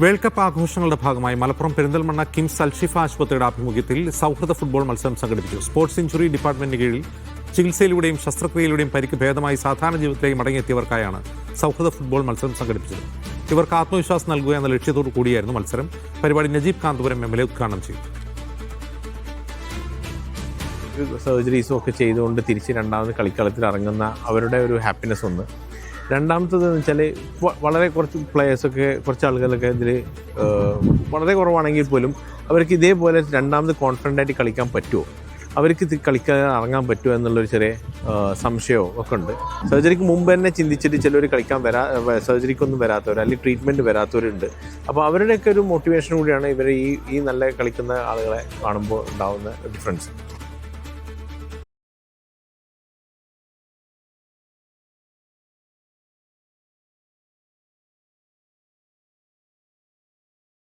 World cup ആഘോഷങ്ങളുടെ ഭാഗമായി മലപ്പുറം പെരിന്തൽമണ്ണ കിംസ് അൽഷിഫ ആശുപത്രിയുടെ ആഭിമുഖ്യത്തിൽ സൗഹൃദ ഫുട്ബോൾ മത്സരം സംഘടിപ്പിച്ചു. സ്പോർട്സ് ഇഞ്ചുറി ഡിപ്പാർട്ട്മെന്റിന് കീഴിൽ ചികിത്സയിലൂടെയും ശസ്ത്രക്രിയയിലൂടെയും പരിക്ക് ഭേദമായി സാധാരണ ജീവിതത്തിലേക്ക് മടങ്ങിയെത്തിയവർക്കായാണ് സൗഹൃദ ഫുട്ബോൾ മത്സരം സംഘടിപ്പിച്ചത്. ഇവർക്ക് ആത്മവിശ്വാസം നൽകുക എന്ന ലക്ഷ്യത്തോടു കൂടിയായിരുന്നു മത്സരം. പരിപാടി നജീബ് കാന്തപുരം MLA ഉദ്ഘാടനം ചെയ്തു. സർജറീസും ഒക്കെ ചെയ്തുകൊണ്ട് തിരിച്ച് രണ്ടാമത് കളിക്കളത്തിൽ ഇറങ്ങുന്ന അവരുടെ ഒരു ഹാപ്പിനെസ് ഒന്ന്. രണ്ടാമത്തേതെന്ന് വെച്ചാൽ വളരെ കുറച്ച് പ്ലെയേഴ്സൊക്കെ കുറച്ച് ആളുകളൊക്കെ ഇതിൽ വളരെ കുറവാണെങ്കിൽ പോലും അവർക്ക് ഇതേപോലെ രണ്ടാമത് കോൺഫിഡൻ്റായിട്ട് കളിക്കാൻ പറ്റുമോ, അവർക്ക് കളിക്കാൻ ഇറങ്ങാൻ പറ്റുമോ എന്നുള്ളൊരു ചെറിയ സംശയവും ഒക്കെ ഉണ്ട്. സർജറിക്ക് മുമ്പ് തന്നെ ചിന്തിച്ചിട്ട് ചിലർ കളിക്കാൻ സർജറിക്കൊന്നും വരാത്തവർ അല്ലെങ്കിൽ ട്രീറ്റ്മെൻറ്റ് വരാത്തവരുണ്ട്. അപ്പോൾ അവരുടെയൊക്കെ ഒരു മോട്ടിവേഷൻ കൂടിയാണ് ഇവർ ഈ നല്ല കളിക്കുന്ന ആളുകളെ കാണുമ്പോൾ ഉണ്ടാകുന്ന ഡിഫറൻസ്.